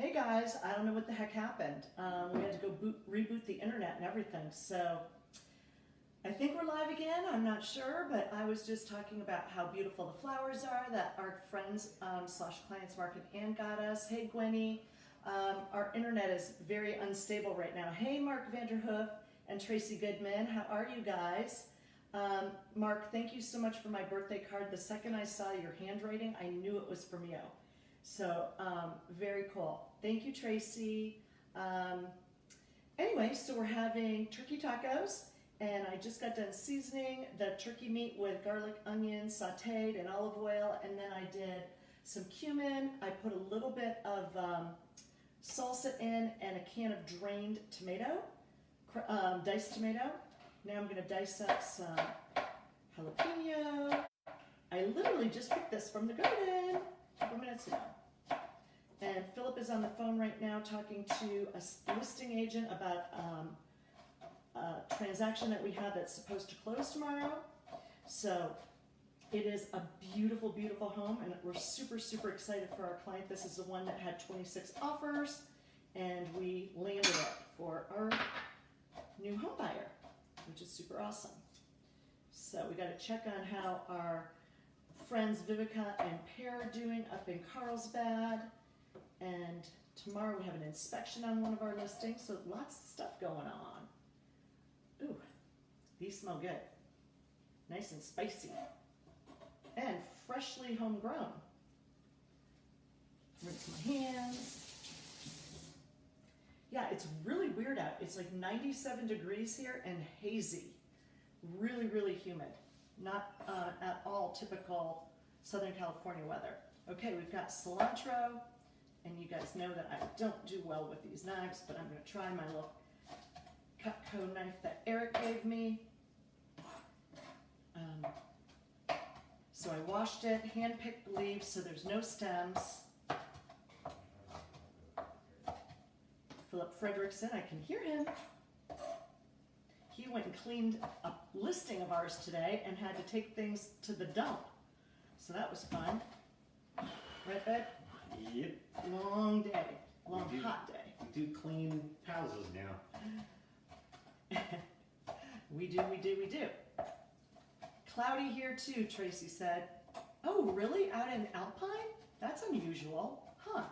Hey guys, I don't know what the heck happened. We had to go reboot the internet and everything. So I think we're live again. I'm not sure, but I was just talking about how beautiful the flowers are that our friends slash clients Mark and Ann got us. Hey Gwenny, our internet is very unstable right now. Hey Mark Vanderhoof and Tracy Goodman, how are you guys? Mark, thank you so much for my birthday card. The second I saw your handwriting, I knew it was from you. So very cool. Thank you, Tracy. Anyway, so we're having turkey tacos, and I just got done seasoning the turkey meat with garlic, onion, sauteed, and olive oil, and then I did some cumin. I put a little bit of salsa in and a can of drained tomato, diced tomato. Now I'm going to dice up some jalapeno. I literally just picked this from the garden a couple minutes ago. And Philip is on the phone right now talking to a listing agent about a transaction that we have that's supposed to close tomorrow. So it is a beautiful, beautiful home, and we're super, super excited for our client. This is the one that had 26 offers, and we landed it for our new home buyer, which is super awesome. So we got to check on how our friends Vivica and Pear are doing up in Carlsbad. And tomorrow we have an inspection on one of our listings, so lots of stuff going on. Ooh, these smell good. Nice and spicy. And freshly homegrown. Rinse my hands. Yeah, it's really weird out. It's like 97 degrees here and hazy. Really, really humid. Not at all typical Southern California weather. Okay, we've got cilantro. And you guys know that I don't do well with these knives, but I'm going to try my little Cutco knife that Eric gave me. So I washed it, hand-picked the leaves so there's no stems. Philip Frederickson, I can hear him. He went and cleaned a listing of ours today and had to take things to the dump. So that was fun. Right, bud? Yep. Long day, hot day. We do clean houses now. We do. Cloudy here too, Tracy said. Oh, really? Out in Alpine? That's unusual. Huh.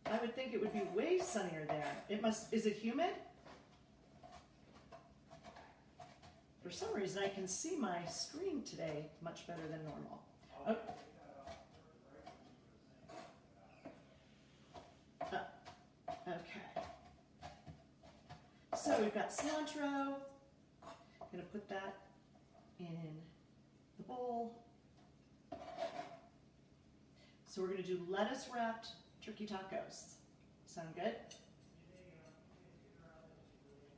I would think it would be way sunnier there. Is it humid? For some reason I can see my screen today much better than normal. Oh. Okay, so we've got cilantro. I'm going to put that in the bowl. So we're going to do lettuce wrapped turkey tacos. Sound good?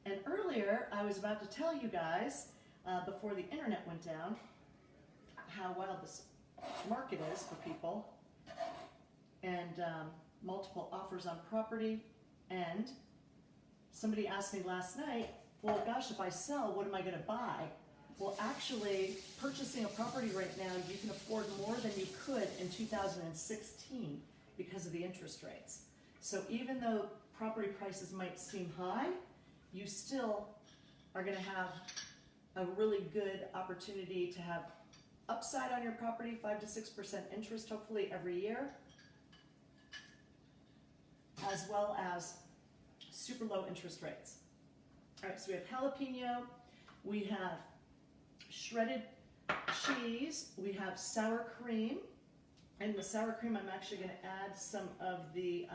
And earlier I was about to tell you guys, before the internet went down, how wild this market is for people. And multiple offers on property, and somebody asked me last night, well gosh, if I sell, what am I going to buy? Well, actually, purchasing a property right now, you can afford more than you could in 2016 because of the interest rates. So even though property prices might seem high, you still are going to have a really good opportunity to have upside on your property, 5 to 6% interest hopefully every year, as well as super low interest rates. All right, so we have jalapeno, we have shredded cheese, we have sour cream, and the sour cream I'm actually going to add some of the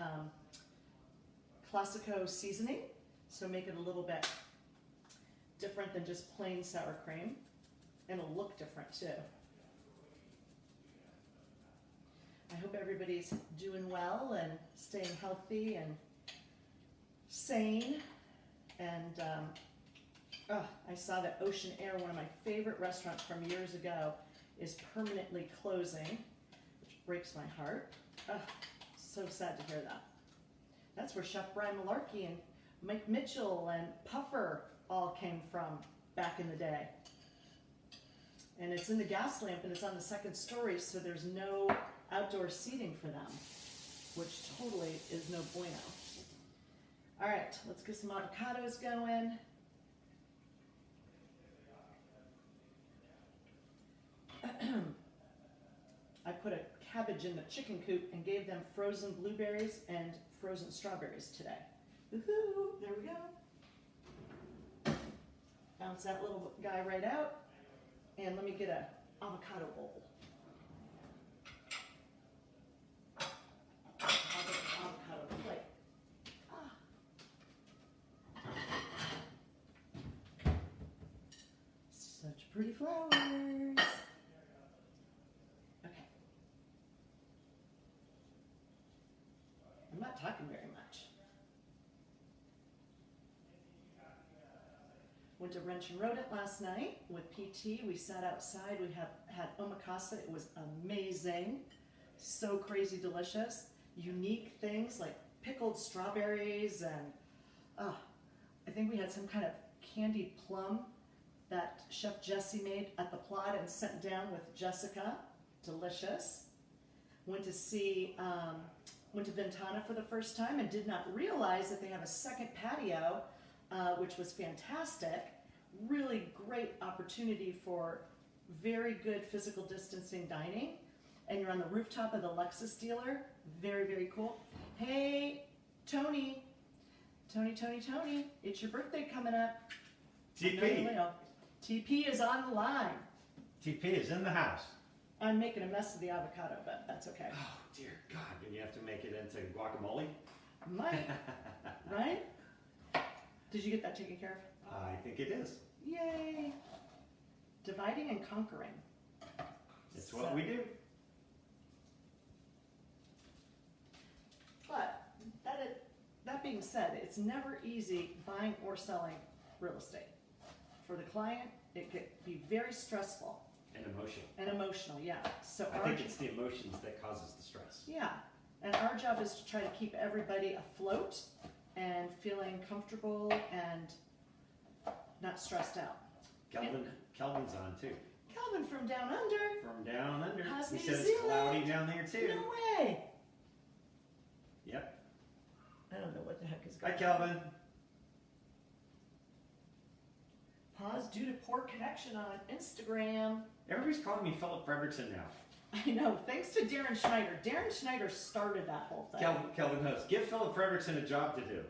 Classico seasoning, so make it a little bit different than just plain sour cream, and it'll look different too. I hope everybody's doing well and staying healthy and sane. And I saw that Ocean Air, one of my favorite restaurants from years ago, is permanently closing, which breaks my heart. So sad to hear that. That's where Chef Brian Malarkey and Mike Mitchell and Puffer all came from back in the day. And it's in the gas lamp and it's on the second story, so there's no outdoor seating for them. which totally is no bueno. All right, let's get some avocados going. I put a cabbage in the chicken coop and gave them frozen blueberries and frozen strawberries today. Woohoo! There we go. Bounce that little guy right out. And let me get a avocado bowl. I'll get an avocado plate. Such pretty flowers. Okay. I'm not talking very much. Went to Wrench and Rodent last night with PT. We sat outside. We had omakase. It was amazing. So crazy delicious. Unique things like pickled strawberries and I think we had some kind of candied plum that Chef Jesse made at the plot and sent down with Jessica. Delicious. Went to Ventana for the first time and did not realize that they have a second patio, which was fantastic. Really great opportunity for very good physical distancing dining. And you're on the rooftop of the Lexus dealer. Very, very cool. Hey, Tony, it's your birthday coming up. TP. TP is on the line. TP is in the house. I'm making a mess of the avocado, but that's okay. Oh, dear God. And you have to make it into guacamole? Might, right? Did you get that taken care of? I think it is. Yay! Dividing and conquering. It's what we do. But that being said, it's never easy buying or selling real estate. For the client, it could be very stressful. And emotional. And emotional, yeah. So I think it's the emotions that causes the stress. Yeah, and our job is to try to keep everybody afloat and feeling comfortable and not stressed out. Kelvin's on too. Kelvin from down under. From down under. How's He New said it's Zealand? cloudy down there too. No way. Yep. I don't know what the heck is Hi, going on. Kelvin. Pause due to poor connection on Instagram. Everybody's calling me Philip Frederickson now. I know, thanks to Darren Schneider. Darren Schneider started that whole thing. Kelvin Host, give Philip Frederickson a job to do.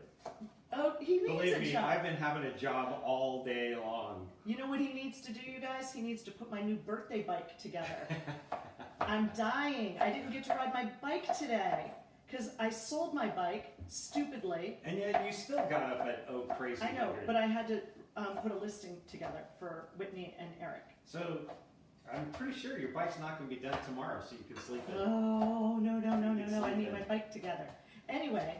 Oh, he needs Believe a me, job. I've been having a job all day long. You know what he needs to do, you guys? He needs to put my new birthday bike together. I'm dying. I didn't get to ride my bike today because I sold my bike stupidly. And yet you still got up at crazy. I know, 100. but I had to put a listing together for Whitney and Eric. So I'm pretty sure your bike's not going to be done tomorrow, so you can sleep in. Oh, no. I need Sleep my in. bike together. Anyway,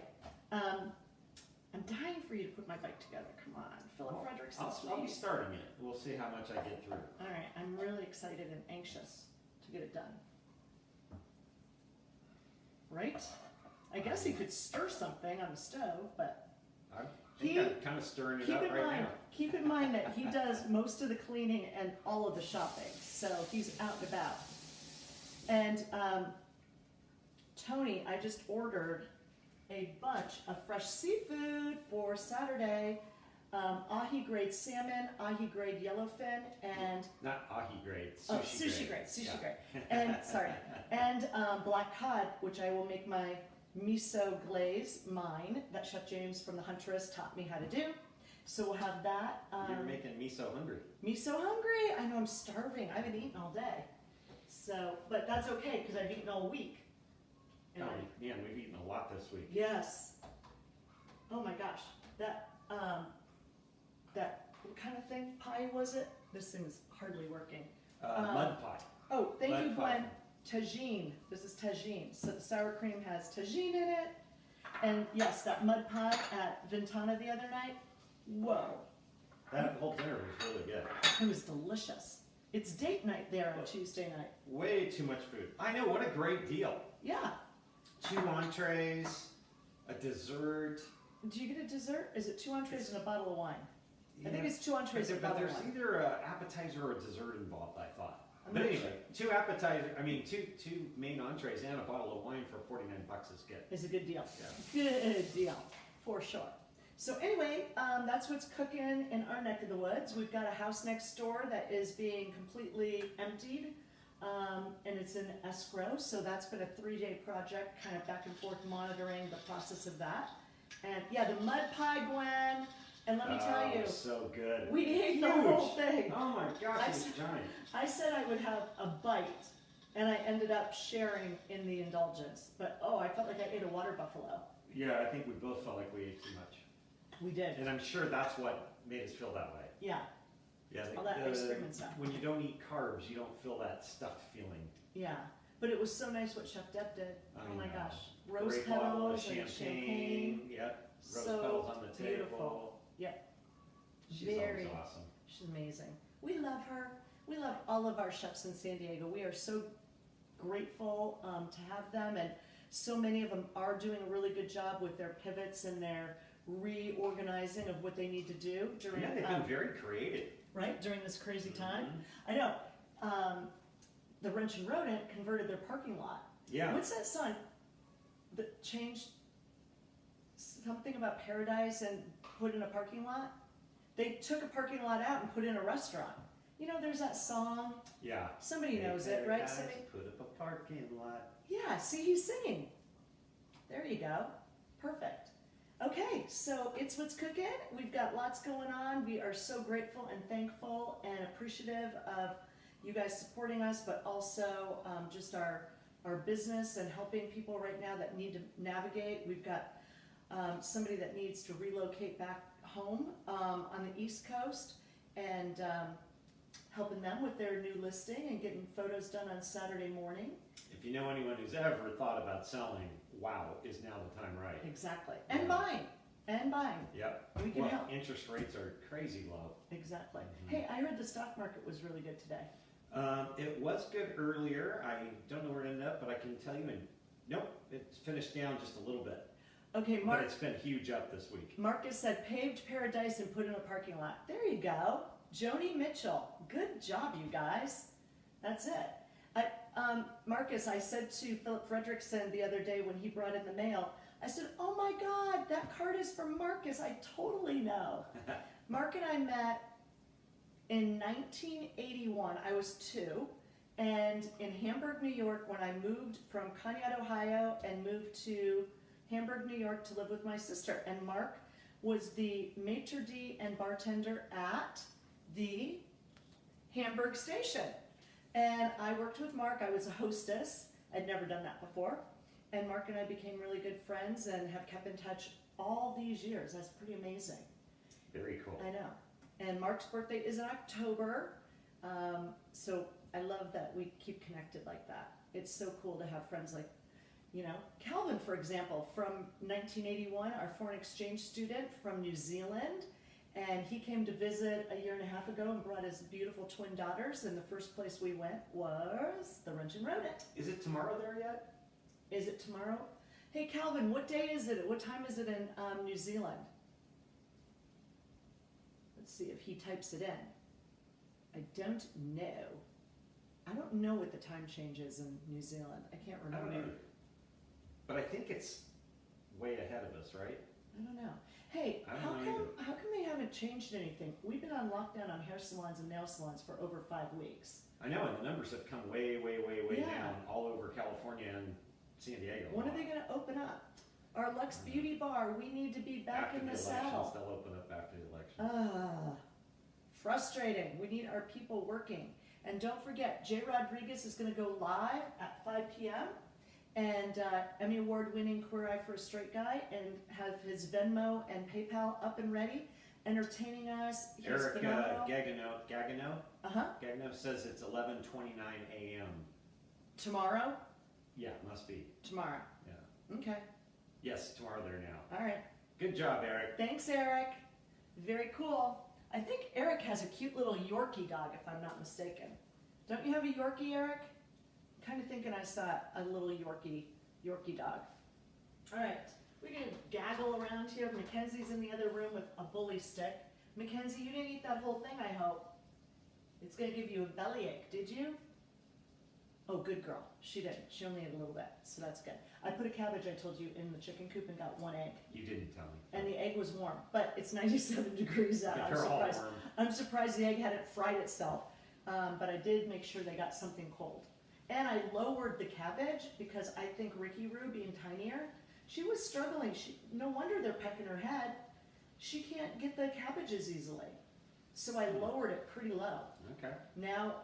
I'm dying for you to put my bike together. Come on, Philip Frederickson. I'll be starting it. We'll see how much I get through. All right, I'm really excited and anxious to get it done. Right? I guess he could stir something on the stove, but I think I'm kind of stirring it up right now. keep in mind that he does most of the cleaning and all of the shopping, so he's out and about. And Tony, I just ordered a bunch of fresh seafood for Saturday. Ahi grade salmon, ahi grade yellowfin, and Not ahi grade, sushi grade. sushi Yeah. grade, and sorry, and black cod, which I will make my miso glaze mine that Chef James from the Huntress taught me how to do. So we'll have that. You're making me so hungry. Me so hungry. I know, I'm starving. I haven't eaten all day. So, but that's okay because I've eaten all week. And Oh, man, we've eaten a lot this week. yes. Oh my gosh, that what kind of thing pie was it? This thing is hardly working. Mud pot. Oh, thank you, Mud Gwen. pie. Tagine. This is tagine. So the sour cream has tagine in it. And yes, that mud pie at Ventana the other night. Whoa, That whole dinner was really good. it was delicious. It's date night there on Tuesday night. Way too much food. I know, what a great deal. Yeah. 2 entrees, a dessert. Do you get a dessert? Is it 2 entrees and a bottle of wine? I think Yeah. it's 2 entrees and a But bottle of there's wine. either an appetizer or a dessert involved, I thought. I'm But not anyway, sure. two appetizers. I mean, two main entrees and a bottle of wine for $49 is good. It's a good deal. Yeah. Good deal, for sure. So anyway, that's what's cooking in our neck of the woods. We've got a house next door that is being completely emptied, and it's in escrow. So that's been a 3-day project, kind of back and forth monitoring the process of that. And yeah, the mud pie, Gwen. And let me tell you, so good. we ate Huge. the whole thing. Oh my gosh, I it's s- giant. I said I would have a bite, and I ended up sharing in the indulgence. But oh, I felt like I ate a water buffalo. Yeah, I think we both felt like we ate too much. We did. And I'm sure that's what made us feel that way. Yeah, Yeah, all that ice cream and stuff. when you don't eat carbs, you don't feel that stuffed feeling. Yeah. But it was so nice what Chef Deb did. I Oh my know. gosh. Rose Great bottle of petals and champagne. champagne. Yep. Rose So petals on the table. beautiful. Yep. She's Very. always awesome. She's amazing. We love her. We love all of our chefs in San Diego. We are so grateful to have them, and so many of them are doing a really good job with their pivots and their reorganizing of what they need to do during Yeah, they've been very creative. right during this crazy time. Mhm. I know. The Wrench and Rodent converted their parking lot. Yeah. What's that song that changed something about paradise and put in a parking lot? They took a parking lot out and put in a restaurant. You know, there's that song. Yeah. Somebody knows it, right? Somebody. Put up a parking lot. Yeah. See, he's singing. There you go. Perfect. Okay, so it's what's cooking. We've got lots going on. We are so grateful and thankful and appreciative of you guys supporting us, but also just our business and helping people right now that need to navigate. We've got somebody that needs to relocate back home on the East Coast, and helping them with their new listing and getting photos done on Saturday morning. If you know anyone who's ever thought about selling, wow, is now the time right. Exactly. And buying. And buying. Yep. We can Well, help. interest rates are crazy low. Exactly. Mhm. Hey, I heard the stock market was really good today. It was good earlier. I don't know where it ended up, but I can tell you, nope, it's finished down just a little bit. Okay, But it's been huge up this week. Marcus said paved paradise and put in a parking lot. There you go. Joni Mitchell. Good job, you guys. That's it. Marcus, I said to Philip Fredrickson the other day when he brought in the mail, I said, oh my God, that card is from Marcus. I totally know. Mark and I met in 1981. I was 2. And in Hamburg, New York, when I moved from Conneaut, Ohio, and moved to Hamburg, New York to live with my sister. And Mark was the maitre d' and bartender at the Hamburg station. And I worked with Mark. I was a hostess. I'd never done that before. And Mark and I became really good friends and have kept in touch all these years. That's pretty amazing. Very cool. I know. And Mark's birthday is in October. So I love that we keep connected like that. It's so cool to have friends like, you know, Calvin, for example, from 1981, our foreign exchange student from New Zealand. And he came to visit a year and a half ago and brought his beautiful twin daughters. And the first place we went was the Wrench and Rodent. Is it tomorrow there yet? Is it tomorrow? Hey, Calvin, what day is it? What time is it in New Zealand? Let's see if he types it in. I don't know. I don't know what the time change is in New Zealand. I can't I don't remember. know. But I think it's way ahead of us, right? I don't know. Hey, I don't how know come they haven't changed anything? We've been on lockdown on hair salons and nail salons for over 5 weeks. I know, and the numbers have come way, way, way, way Yeah. down all over California and San Diego. When are they going to open up? Our Lux Beauty Bar, we need to be back After in the elections, saddle. they'll open up after the election. Ah, frustrating. We need our people working. And don't forget, Jay Rodriguez is going to go live at 5 p.m. and Emmy Award winning Queer Eye for a Straight Guy, and have his Venmo and PayPal up and ready, entertaining us. He's Eric phenomenal. Gagano says it's 11:29 a.m. Tomorrow? Yeah, must be. Tomorrow. Yeah. Okay. Yes, tomorrow there now. All right. Good job, Eric. Thanks, Eric. Very cool. I think Eric has a cute little Yorkie dog, if I'm not mistaken. Don't you have a Yorkie, Eric? I'm kind of thinking I saw a little Yorkie dog. All right. We're going to gaggle around here. Mackenzie's in the other room with a bully stick. Mackenzie, you didn't eat that whole thing, I hope. It's going to give you a bellyache, did you? Oh, good girl. She didn't. She only ate a little bit, so that's good. I put a cabbage, I told you, in the chicken coop and got 1 egg. You didn't tell me. And the egg was warm, but it's 97 degrees out. I'm They're all surprised. warm. I'm surprised the egg hadn't fried itself, but I did make sure they got something cold. And I lowered the cabbage because I think Ricky Roo, being tinier, she was struggling. No wonder they're pecking her head. She can't get the cabbages easily. So I lowered it pretty low. Okay. Now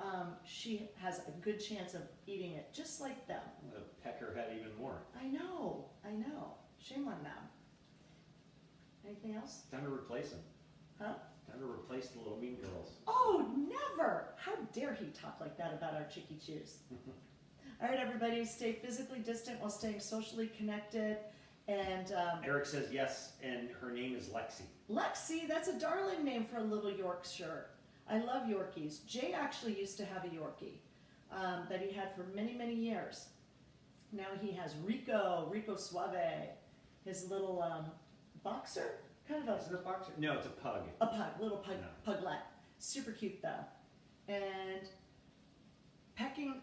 she has a good chance of eating it just like them. I'm gonna peck her head even more. I know. Shame on them. Anything else? Time to replace them. Huh? Time to replace the little mean girls. Oh, never! How dare he talk like that about our Chickie Chews? All right, everybody, stay physically distant while staying socially connected. And Eric says yes, and her name is Lexi. Lexi, that's a darling name for a little Yorkshire. I love Yorkies. Jay actually used to have a Yorkie that he had for many, many years. Now he has Rico Suave, his little boxer, kind of Is it a boxer? No, it's a pug. a pug, little pug, No. puglet. Super cute though. And pecking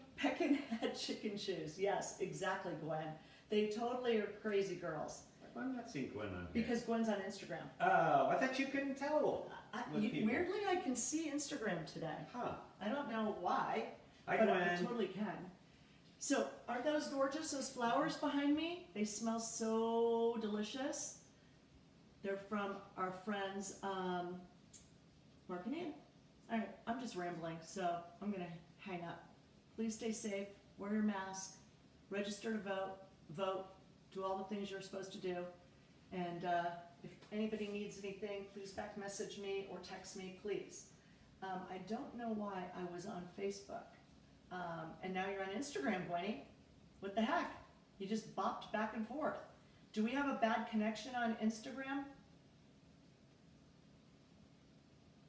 at chicken chews. Yes, exactly, Gwen. They totally are crazy girls. I'm not seeing Gwen on here. Because Gwen's on Instagram. Oh, I thought you couldn't tell. With people. Weirdly, I can see Instagram today. Huh. I don't know why, Hi, but I Gwen. totally can. So, aren't those gorgeous? Those flowers behind me? They smell so delicious. They're from our friends, Mark and Ann. All right, I'm just rambling, so I'm gonna hang up. Please stay safe, wear your mask, register to vote, do all the things you're supposed to do. And if anybody needs anything, please back message me or text me, please. I don't know why I was on Facebook. And now you're on Instagram, Gwenny. What the heck? You just bopped back and forth. Do we have a bad connection on Instagram?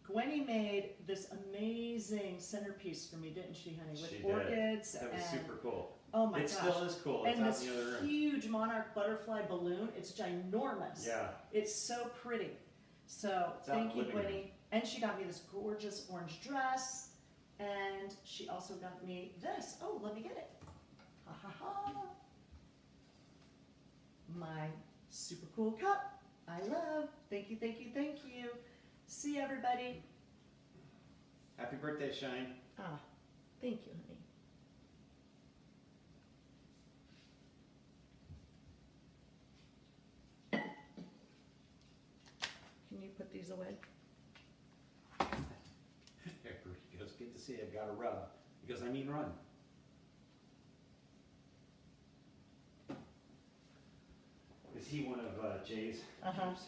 Gwenny made this amazing centerpiece for me, didn't she, honey? With She did. orchids That was and super cool. oh my It gosh. still is cool. It's And out this in the other room. huge monarch butterfly balloon. It's ginormous. Yeah. It's so pretty. So It's out thank you, living room. Gwenny. And she got me this gorgeous orange dress. And she also got me this. Oh, let me get it. Ha ha ha. My super cool cup. I love. Thank you, thank you, thank you. See everybody. Happy birthday, Shine. Ah, thank you, honey. Can you put these away? He goes, good to see you. I've got a rub. He goes, I mean run. Is he one of Jay's? Uh-huh. troops?